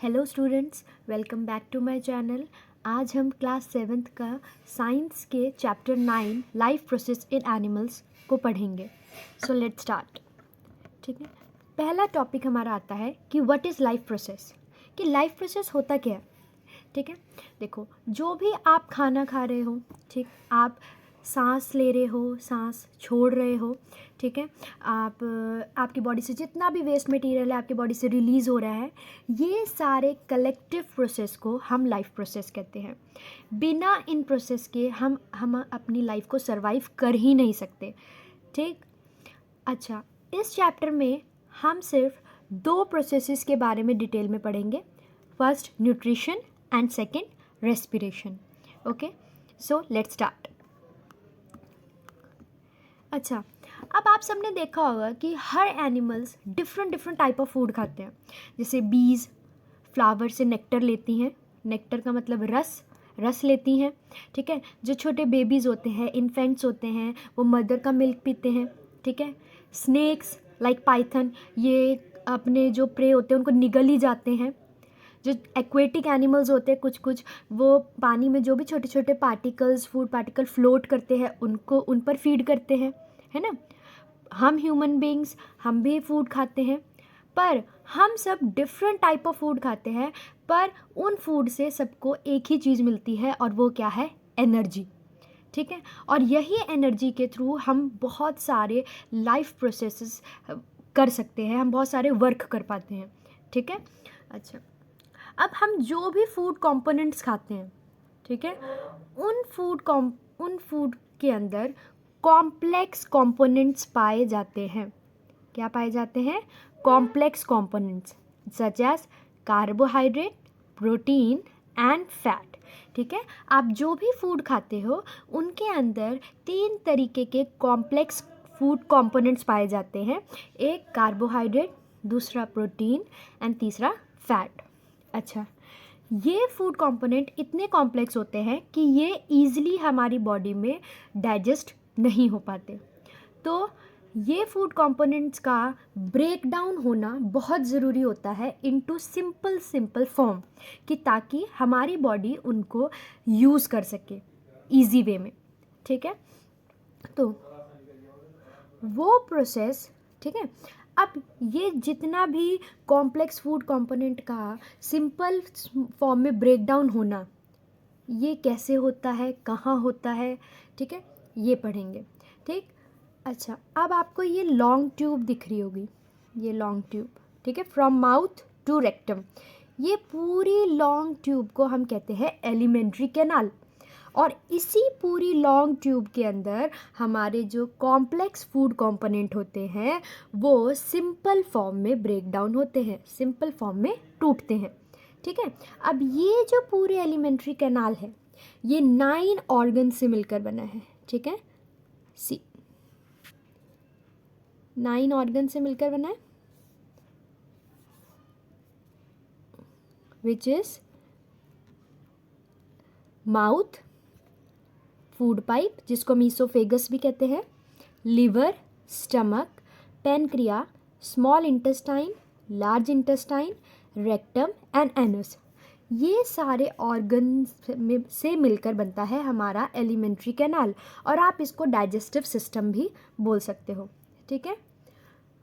Hello students, welcome back to my channel. आज हम class 7th का साइंस के chapter 9 life process in animals को पढ़ेंगे। So let's start. ठीक है, पहला टॉपिक हमारा आता है कि व्हाट इज़ लाइफ प्रोसेस, कि लाइफ प्रोसेस होता क्या है। ठीक है, देखो, जो भी आप खाना खा रहे हो, ठीक, आप सांस ले रहे हो, सांस छोड़ रहे हो, ठीक है, आपकी बॉडी से जितना भी वेस्ट मटेरियल है आपकी बॉडी से रिलीज़ हो रहा है, ये सारे कलेक्टिव प्रोसेस को हम लाइफ प्रोसेस कहते हैं। बिना इन प्रोसेस के हम अपनी लाइफ को सरवाइव कर ही नहीं सकते। ठीक, अच्छा, इस चैप्टर में हम सिर्फ दो प्रोसेसेस के बारे में डिटेल में पढ़ेंगे। First nutrition and second respiration. Okay, so let's start. अच्छा, अब आप सबने देखा होगा कि हर animals different type of food खाते हैं। जैसे बीज फ्लावर से नेक्टर लेती हैं, नेक्टर का मतलब रस लेती हैं। ठीक है, जो छोटे बेबीज़ होते हैं, इन्फेंट्स होते हैं, वो मदर का मिल्क पीते हैं। ठीक है, स्नेक्स लाइक पाइथन, ये अपने जो प्रे होते हैं उनको निगल ही जाते हैं। जो एक्वेटिक एनिमल्स होते हैं कुछ वो पानी में जो भी छोटे छोटे पार्टिकल्स, फूड पार्टिकल फ्लोट करते हैं, उनको उन पर फीड करते हैं, है ना। हम ह्यूमन बींग्स, हम भी फूड खाते हैं, पर हम सब डिफरेंट टाइप ऑफ फूड खाते हैं, पर उन फूड से सबको एक ही चीज़ मिलती है और वो क्या है? एनर्जी। ठीक है, और यही एनर्जी के थ्रू हम बहुत सारे लाइफ प्रोसेसेस कर सकते हैं, हम बहुत सारे वर्क कर पाते हैं। ठीक है, अच्छा, अब हम जो भी फूड कंपोनेंट्स खाते हैं, ठीक है, उन फूड के अंदर कॉम्प्लेक्स कंपोनेंट्स पाए जाते हैं। क्या पाए जाते हैं? Complex components such as carbohydrate, protein and fat. ठीक है, आप जो भी फूड खाते हो उनके अंदर 3 तरीके के कॉम्प्लेक्स फूड कंपोनेंट्स पाए जाते हैं। एक कार्बोहाइड्रेट, दूसरा प्रोटीन एंड तीसरा फैट। अच्छा, ये फूड कंपोनेंट इतने कॉम्प्लेक्स होते हैं कि ये ईजिली हमारी बॉडी में डाइजेस्ट नहीं हो पाते। तो ये फूड कंपोनेंट्स का ब्रेक डाउन होना बहुत ज़रूरी होता है इनटू सिंपल फॉर्म, कि ताकि हमारी बॉडी उनको यूज़ कर सके इजी वे में। ठीक है, तो वो प्रोसेस, ठीक है, अब ये जितना भी कॉम्प्लेक्स फूड कंपोनेंट का सिंपल फॉर्म में ब्रेक डाउन होना, ये कैसे होता है, कहाँ होता है, ठीक है, ये पढ़ेंगे। ठीक, अच्छा, अब आपको ये लॉन्ग ट्यूब दिख रही होगी, ये लॉन्ग ट्यूब, ठीक है, फ्रॉम माउथ टू रेक्टम, ये पूरी लॉन्ग ट्यूब को हम कहते हैं एलिमेंट्री कैनाल। और इसी पूरी लॉन्ग ट्यूब के अंदर हमारे जो कॉम्प्लेक्स फूड कंपोनेंट होते हैं वो सिंपल फॉर्म में ब्रेक डाउन होते हैं, सिंपल फॉर्म में टूटते हैं। ठीक है, अब ये जो पूरे एलिमेंट्री कैनाल है ये 9 ऑर्गन से मिलकर बना है। ठीक है, 9 ऑर्गन से मिलकर बना है, which is mouth, food pipe जिसको मीसोफेगस भी कहते हैं, liver, stomach, pancreas, small intestine, large intestine, rectum and anus. ये सारे ऑर्गन से मिलकर बनता है हमारा एलिमेंट्री कैनाल, और आप इसको डाइजेस्टिव सिस्टम भी बोल सकते हो। ठीक है,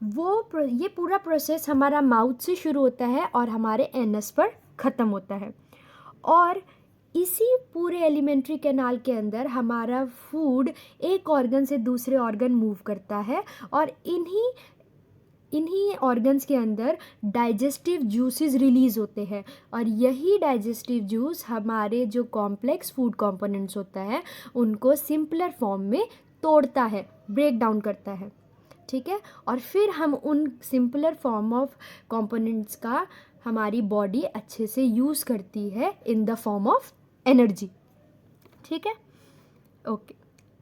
ये पूरा प्रोसेस हमारा माउथ से शुरू होता है और हमारे एनस पर ख़त्म होता है। और इसी पूरे एलिमेंट्री कैनाल के अंदर हमारा फूड एक ऑर्गन से दूसरे ऑर्गन मूव करता है, और इन्हीं ऑर्गन्स के अंदर डाइजेस्टिव जूसेस रिलीज़ होते हैं, और यही डाइजेस्टिव जूस हमारे जो कॉम्प्लेक्स फूड कंपोनेंट्स होता है उनको सिंपलर फॉर्म में तोड़ता है, ब्रेक डाउन करता है। ठीक है, और फिर हम उन सिंपलर फॉर्म ऑफ कंपोनेंट्स का हमारी बॉडी अच्छे से यूज़ करती है in the form of energy. ठीक है, ओके,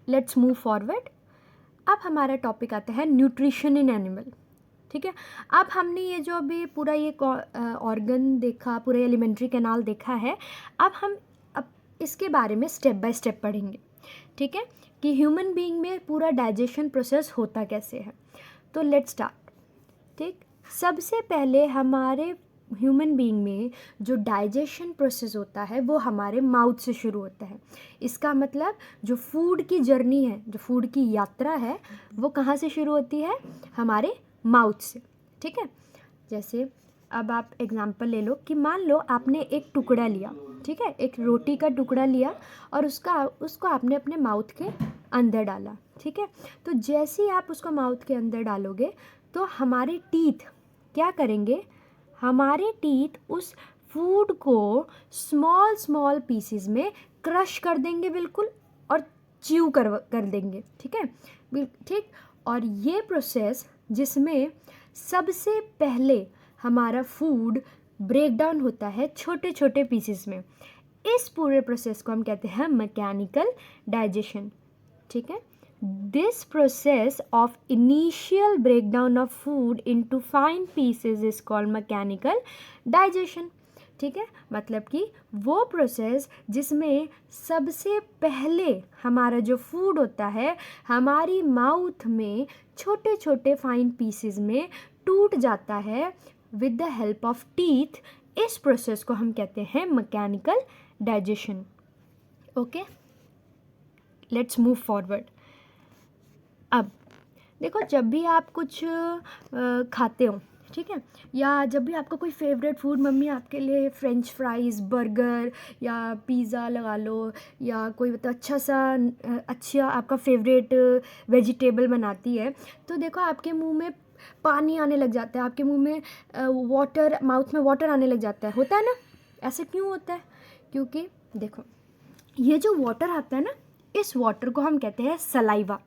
लेट्स मूव फॉरवर्ड। अब हमारा टॉपिक आता है न्यूट्रिशन इन एनिमल। ठीक है, अब हमने ये जो अभी पूरा ये ऑर्गन देखा, पूरा एलिमेंट्री कैनाल देखा है, अब इसके बारे में स्टेप बाय स्टेप पढ़ेंगे। ठीक है, कि ह्यूमन बीइंग में पूरा डाइजेशन प्रोसेस होता कैसे है। तो लेट्स स्टार्ट। ठीक, सबसे पहले हमारे ह्यूमन बीइंग में जो डाइजेशन प्रोसेस होता है वो हमारे माउथ से शुरू होता है। इसका मतलब जो फूड की जर्नी है, जो फूड की यात्रा है, वो कहाँ से शुरू होती है? हमारे माउथ से। ठीक है, जैसे अब आप एग्जांपल ले लो कि मान लो आपने एक टुकड़ा लिया, ठीक है, एक रोटी का टुकड़ा लिया और उसको आपने अपने माउथ के अंदर डाला। ठीक है, तो जैसे ही आप उसको माउथ के अंदर डालोगे तो हमारे टीथ क्या करेंगे? हमारे टीथ उस फूड को स्मॉल स्मॉल पीसेस में क्रश कर देंगे बिल्कुल, और च्यू कर देंगे। ठीक है, ठीक। और ये प्रोसेस जिसमें सबसे पहले हमारा फूड ब्रेक डाउन होता है छोटे छोटे पीसेस में, इस पूरे प्रोसेस को हम कहते हैं मैकेनिकल डाइजेशन। ठीक है, this process of initial breakdown of food into fine pieces is called mechanical digestion. ठीक है, मतलब कि वो प्रोसेस जिसमें सबसे पहले हमारा जो फूड होता है हमारी माउथ में छोटे छोटे फाइन पीसेस में टूट जाता है with the help of teeth, इस प्रोसेस को हम कहते हैं mechanical digestion. Okay, let's move forward. अब देखो, जब भी आप कुछ खाते हो, ठीक है, या जब भी आपका कोई फेवरेट फूड, मम्मी आपके लिए फ्रेंच फ्राइज़, बर्गर या पिज़्ज़ा लगा लो, या कोई मतलब अच्छा आपका फेवरेट वेजिटेबल बनाती है, तो देखो आपके मुंह में पानी आने लग जाता है, आपके मुंह में माउथ में वाटर आने लग जाता है, होता है ना? ऐसे क्यों होता है? क्योंकि देखो, ये जो वाटर आता है ना, इस वाटर को हम कहते हैं सलाइवा,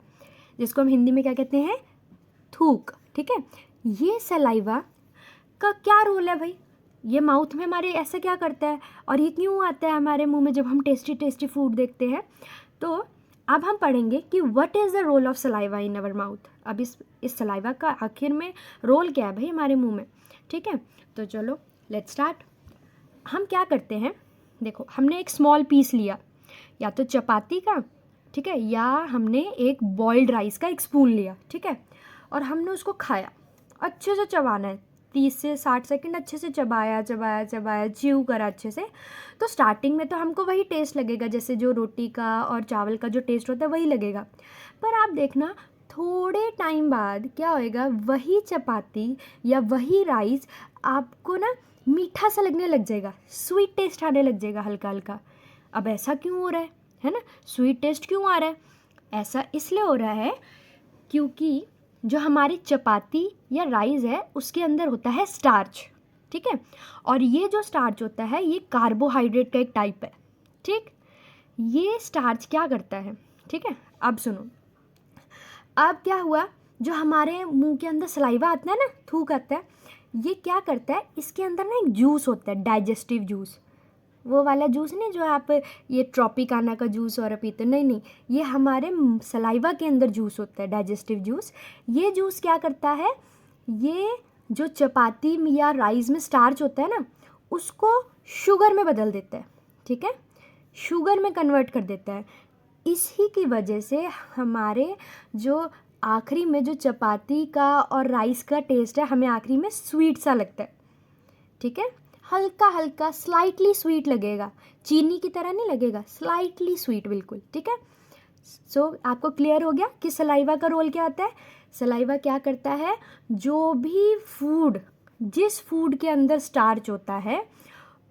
जिसको हम हिंदी में क्या कहते हैं? थूक। ठीक है, ये सलाइवा का क्या रोल है भाई? ये माउथ में हमारे ऐसा क्या करता है और ये क्यों आता है हमारे मुंह में जब हम टेस्टी टेस्टी फूड देखते हैं? तो अब हम पढ़ेंगे कि what is the role of saliva in our mouth. अब इस सलाइवा का आखिर में रोल क्या है भाई हमारे मुंह में? ठीक है, तो चलो लेट्स स्टार्ट। हम क्या करते हैं, देखो, हमने एक स्मॉल पीस लिया, या तो चपाती का, ठीक है, या हमने एक बॉइल्ड राइस का एक स्पून लिया, ठीक है, और हमने उसको खाया। अच्छे से चबाना है, 30 से 60 सेकंड अच्छे से चबाया चबाया चबाया, च्यू करा अच्छे से। तो स्टार्टिंग में तो हमको वही टेस्ट लगेगा, जैसे जो रोटी का और चावल का जो टेस्ट होता है वही लगेगा। पर आप देखना, थोड़े टाइम बाद क्या होएगा, वही चपाती या वही राइस आपको ना मीठा सा लगने लग जाएगा, स्वीट टेस्ट आने लग जाएगा हल्का हल्का। अब ऐसा क्यों हो रहा है ना? स्वीट टेस्ट क्यों आ रहा है? ऐसा इसलिए हो रहा है क्योंकि जो हमारी चपाती या राइस है उसके अंदर होता है स्टार्च। ठीक है, और ये जो स्टार्च होता है ये कार्बोहाइड्रेट का एक टाइप है। ठीक, ये स्टार्च क्या करता है? ठीक है, अब सुनो, अब क्या हुआ, जो हमारे मुंह के अंदर सलाइवा आता है ना, थूक आता है, ये क्या करता है, इसके अंदर ना एक जूस होता है, डाइजेस्टिव जूस। वो वाला जूस नहीं जो आप ये ट्रॉपिकाना का जूस और पीते, नहीं, ये हमारे सलाइवा के अंदर जूस होता है, डाइजेस्टिव जूस। ये जूस क्या करता है, ये जो चपाती या राइस में स्टार्च होता है ना, उसको शुगर में बदल देता है। ठीक है, शुगर में कन्वर्ट कर देता है। इसी की वजह से हमारे जो आखिरी में जो चपाती का और राइस का टेस्ट है, हमें आखिरी में स्वीट सा लगता है। ठीक है, हल्का हल्का स्लाइटली स्वीट लगेगा, चीनी की तरह नहीं लगेगा, स्लाइटली स्वीट बिल्कुल। ठीक है, सो आपको क्लियर हो गया कि सलाइवा का रोल क्या होता है? सलाइवा क्या करता है, जो भी फूड, जिस फूड के अंदर स्टार्च होता है,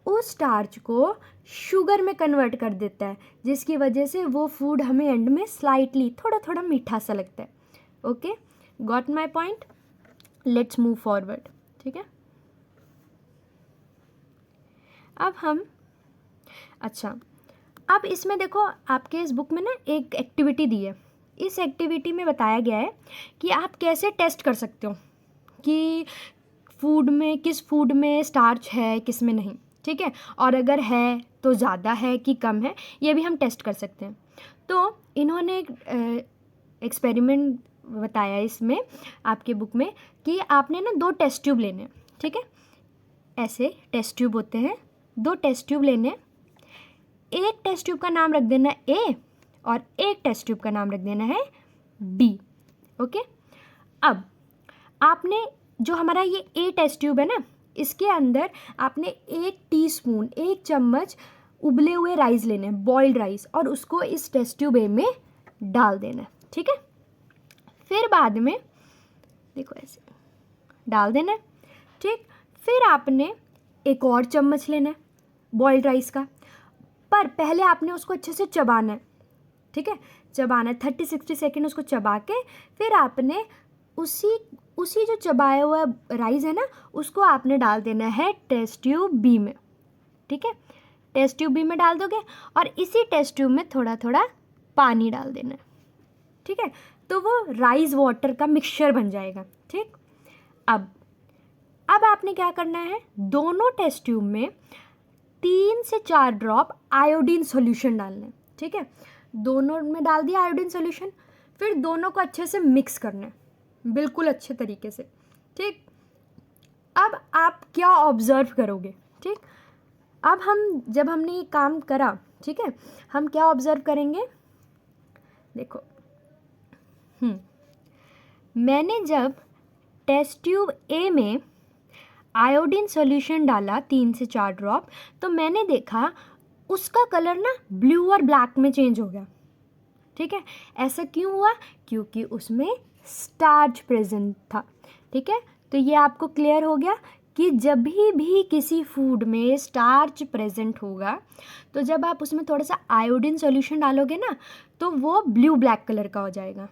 उस स्टार्च को शुगर में कन्वर्ट कर देता है, जिसकी वजह से वो फूड हमें एंड में स्लाइटली थोड़ा थोड़ा मीठा सा लगता है। Okay, got my point? Let's move forward. ठीक है, अब हम, अच्छा, अब इसमें देखो आपके इस बुक में ना एक एक्टिविटी दी है। इस एक्टिविटी में बताया गया है कि आप कैसे टेस्ट कर सकते हो कि फूड में, किस फूड में स्टार्च है, किस में नहीं। ठीक है, और अगर है तो ज़्यादा है कि कम है, ये भी हम टेस्ट कर सकते हैं। तो इन्होंने एक एक्सपेरिमेंट बताया इसमें आपके बुक में कि आपने ना 2 टेस्ट ट्यूब लेने हैं। ठीक है, ऐसे टेस्ट ट्यूब होते हैं, 2 टेस्ट ट्यूब लेने। एक टेस्ट ट्यूब का नाम रख देना ए और एक टेस्ट ट्यूब का नाम रख देना है बी। ओके, अब आपने जो हमारा ये ए टेस्ट ट्यूब है ना, इसके अंदर आपने 1 टीस्पून 1 चम्मच उबले हुए राइस लेने हैं, बॉइल्ड राइस, और उसको इस टेस्ट ट्यूब में डाल देना है, ठीक है। फिर बाद में देखो ऐसे डाल देना है, ठीक। फिर आपने एक और चम्मच लेना है बॉइल्ड राइस का, पर पहले आपने उसको अच्छे से चबाना है, ठीक है। चबाना है 30-60 सेकेंड उसको चबा के, फिर आपने उसी जो चबाया हुआ राइस है ना, उसको आपने डाल देना है टेस्ट ट्यूब बी में, ठीक है। टेस्ट ट्यूब बी में डाल दोगे और इसी टेस्ट ट्यूब में थोड़ा थोड़ा पानी डाल देना है, ठीक है। तो वो राइस वाटर का मिक्सचर बन जाएगा, ठीक। अब आपने क्या करना है, दोनों टेस्ट ट्यूब में 3 से 4 ड्रॉप आयोडीन सॉल्यूशन डालना है, ठीक है। दोनों में डाल दिया आयोडीन सॉल्यूशन, फिर दोनों को अच्छे से मिक्स करना है, बिल्कुल अच्छे तरीके से, ठीक। अब आप क्या ऑब्जर्व करोगे, ठीक। अब जब हमने ये काम करा, ठीक है, हम क्या ऑब्जर्व करेंगे, देखो मैंने जब टेस्ट ट्यूब ए में आयोडीन सॉल्यूशन डाला 3 से 4 ड्रॉप, तो मैंने देखा उसका कलर ना ब्लू और ब्लैक में चेंज हो गया, ठीक है। ऐसा क्यों हुआ, क्योंकि उसमें स्टार्च प्रेजेंट था, ठीक है। तो ये आपको क्लियर हो गया कि जब भी किसी फूड में स्टार्च प्रेजेंट होगा, तो जब आप उसमें थोड़ा सा आयोडीन सॉल्यूशन डालोगे ना, तो वो ब्लू ब्लैक कलर का हो जाएगा,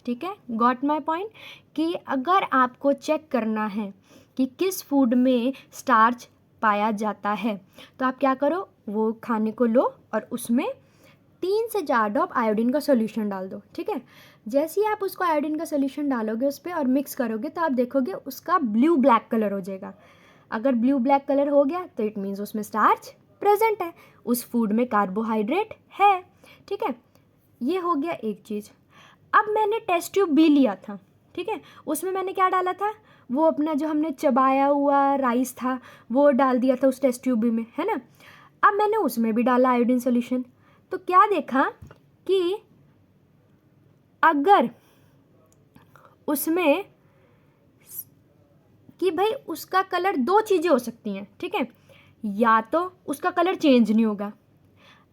ठीक है। गॉट माय पॉइंट, कि अगर आपको चेक करना है कि किस फूड में स्टार्च पाया जाता है, तो आप क्या करो, वो खाने को लो और उसमें 3 से 4 ड्रॉप आयोडीन का सॉल्यूशन डाल दो, ठीक है। जैसे ही आप उसको आयोडीन का सॉल्यूशन डालोगे उस पर और मिक्स करोगे, तो आप देखोगे उसका ब्लू ब्लैक कलर हो जाएगा। अगर ब्लू ब्लैक कलर हो गया तो इट मीन्स उसमें स्टार्च प्रेजेंट है, उस फूड में कार्बोहाइड्रेट है, ठीक है। ये हो गया एक चीज़। अब मैंने टेस्ट ट्यूब बी लिया था, ठीक है, उसमें मैंने क्या डाला था, वो अपना जो हमने चबाया हुआ राइस था वो डाल दिया था उस टेस्ट ट्यूब बी में, है ना। अब मैंने उसमें भी डाला आयोडीन सॉल्यूशन, तो क्या देखा कि अगर उसमें कि भाई उसका कलर 2 चीज़ें हो सकती हैं, ठीक है। या तो उसका कलर चेंज नहीं होगा,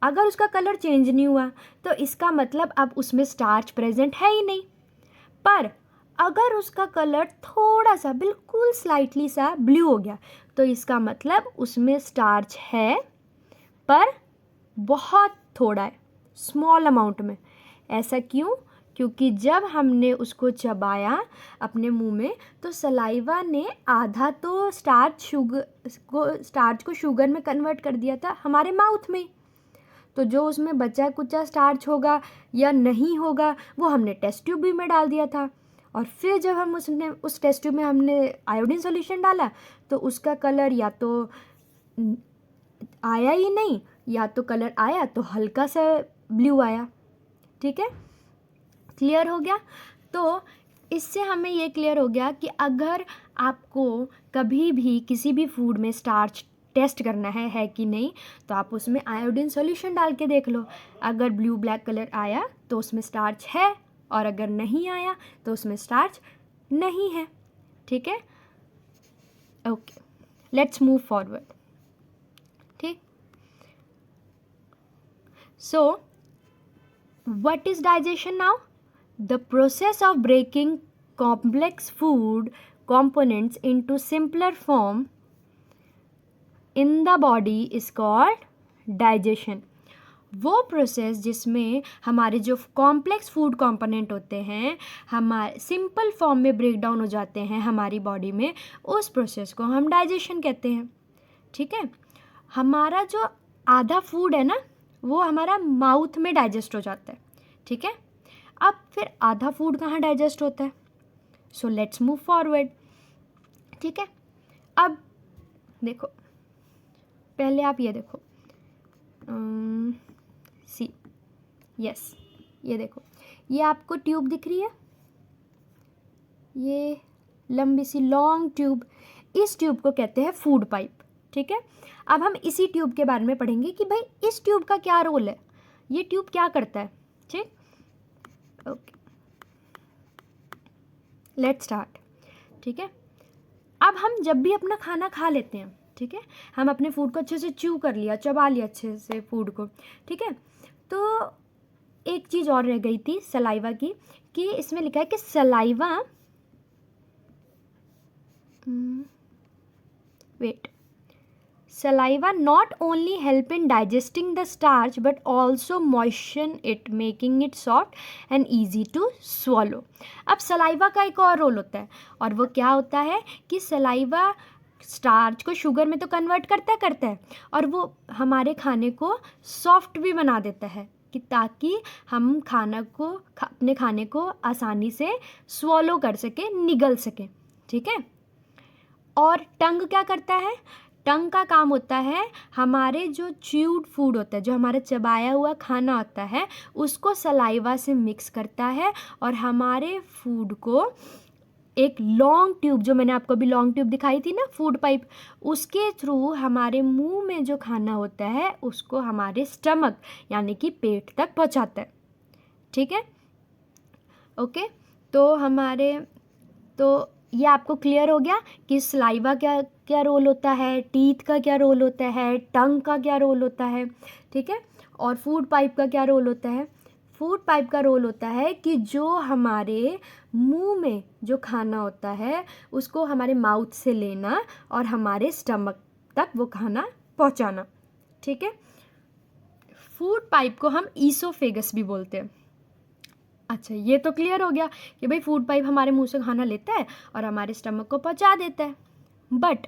अगर उसका कलर चेंज नहीं हुआ तो इसका मतलब अब उसमें स्टार्च प्रेजेंट है ही नहीं। पर अगर उसका कलर थोड़ा सा बिल्कुल स्लाइटली सा ब्लू हो गया, तो इसका मतलब उसमें स्टार्च है पर बहुत थोड़ा है, स्मॉल अमाउंट में। ऐसा क्यों, क्योंकि जब हमने उसको चबाया अपने मुंह में, तो सलाइवा ने आधा तो स्टार्च को शुगर में कन्वर्ट कर दिया था हमारे माउथ में। तो जो उसमें बचा कुचा स्टार्च होगा या नहीं होगा, वो हमने टेस्ट ट्यूब में डाल दिया था। और फिर जब हम उस टेस्ट ट्यूब में हमने आयोडीन सॉल्यूशन डाला, तो उसका कलर या तो आया ही नहीं, या तो कलर आया तो हल्का सा ब्लू आया, ठीक है। क्लियर हो गया। तो इससे हमें ये क्लियर हो गया कि अगर आपको कभी भी किसी भी फूड में स्टार्च टेस्ट करना है कि नहीं, तो आप उसमें आयोडीन सॉल्यूशन डाल के देख लो। अगर ब्लू ब्लैक कलर आया तो उसमें स्टार्च है, और अगर नहीं आया तो उसमें स्टार्च नहीं है, ठीक है। ओके, लेट्स मूव फॉरवर्ड, ठीक। So what is digestion now? The process of breaking complex food components into simpler form in the body is called digestion. वो प्रोसेस जिसमें हमारे जो कॉम्प्लेक्स फूड कंपोनेंट होते हैं हमारे सिंपल फॉर्म में break down हो जाते हैं हमारी बॉडी में, उस प्रोसेस को हम डाइजेशन कहते हैं, ठीक है। हमारा जो आधा फूड है ना, वो हमारा माउथ में डाइजेस्ट हो जाता है, ठीक है। अब फिर आधा फूड कहाँ डाइजेस्ट होता है? सो लेट्स मूव फॉरवर्ड, ठीक है। अब देखो, पहले आप ये देखो, सी यस, ये देखो, ये आपको ट्यूब दिख रही है, ये लंबी सी लॉन्ग ट्यूब, इस ट्यूब को कहते हैं फूड पाइप, ठीक है। अब हम इसी ट्यूब के बारे में पढ़ेंगे कि भाई इस ट्यूब का क्या रोल है, ये ट्यूब क्या करता है, ठीक। ओके, लेट्स स्टार्ट, ठीक है। अब हम जब भी अपना खाना खा लेते हैं, ठीक है, हम अपने फूड को अच्छे से च्यू कर लिया, चबा लिया अच्छे से फूड को, ठीक है, तो एक चीज़ और रह गई थी सलाइवा की, कि इसमें लिखा है कि saliva saliva not only help in digesting the starch but also moisten it, making it soft and easy to swallow. अब सलाइवा का एक और रोल होता है, और वो क्या होता है कि सलाइवा स्टार्च को शुगर में तो कन्वर्ट करता है और वो हमारे खाने को सॉफ्ट भी बना देता है, कि ताकि हम अपने खाने को आसानी से स्वॉलो कर सके, निगल सके, ठीक है। और टंग क्या करता है? टंग का काम होता है हमारे जो च्यूड फूड होता है, जो हमारा चबाया हुआ खाना होता है, उसको सलाइवा से मिक्स करता है और हमारे फूड को एक लॉन्ग ट्यूब, जो मैंने आपको अभी लॉन्ग ट्यूब दिखाई थी ना, फूड पाइप, उसके थ्रू हमारे मुंह में जो खाना होता है उसको हमारे स्टमक यानी कि पेट तक पहुंचाता है, ठीक है। ओके, तो ये आपको क्लियर हो गया कि सलाइवा क्या क्या रोल होता है, टीथ का क्या रोल होता है, टंग का क्या रोल होता है, ठीक है, और फूड पाइप का क्या रोल होता है। फूड पाइप का रोल होता है कि जो हमारे मुंह में जो खाना होता है उसको हमारे माउथ से लेना और हमारे स्टमक तक वो खाना पहुंचाना, ठीक है। फूड पाइप को हम ईसोफेगस भी बोलते हैं। अच्छा, ये तो क्लियर हो गया कि भाई फूड पाइप हमारे मुंह से खाना लेता है और हमारे स्टमक को पहुंचा देता है। बट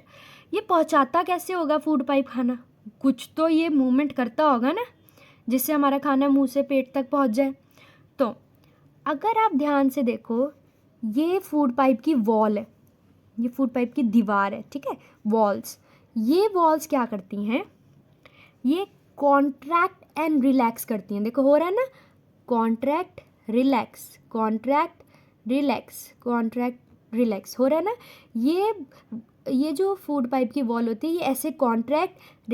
ये पहुंचाता कैसे होगा फूड पाइप खाना? कुछ तो ये मूवमेंट करता होगा ना, जिससे हमारा खाना मुंह से पेट तक पहुंच जाए। तो अगर आप ध्यान से देखो, ये फूड पाइप की वॉल है, ये फूड पाइप की दीवार है, ठीक है, वॉल्स। ये वॉल्स क्या करती हैं? ये कॉन्ट्रैक्ट एंड रिलैक्स करती हैं। देखो हो रहा है ना, contract relax, contract relax, contract relax हो रहा है ना। ये जो फूड पाइप की वॉल होती है ये ऐसे कॉन्ट्रैक्ट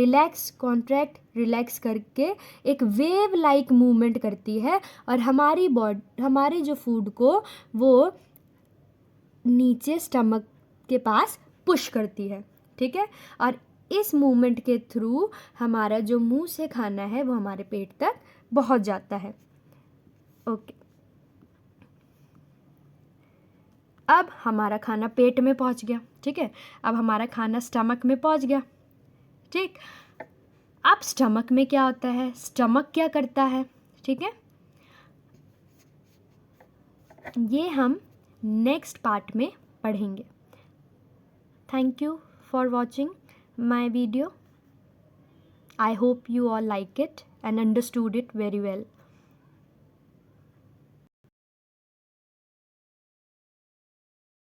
रिलैक्स करके एक वेव लाइक मूवमेंट करती है और हमारे जो फूड को वो नीचे स्टमक के पास पुश करती है, ठीक है। और इस मूवमेंट के थ्रू हमारा जो मुंह से खाना है वो हमारे पेट तक पहुंच जाता है। ओके, अब हमारा खाना पेट में पहुंच गया, ठीक है, अब हमारा खाना स्टमक में पहुंच गया, ठीक। अब स्टमक में क्या होता है, स्टमक क्या करता है, ठीक है, ये हम नेक्स्ट पार्ट में पढ़ेंगे। Thank you for watching my video. I hope you all like it and understood it very well.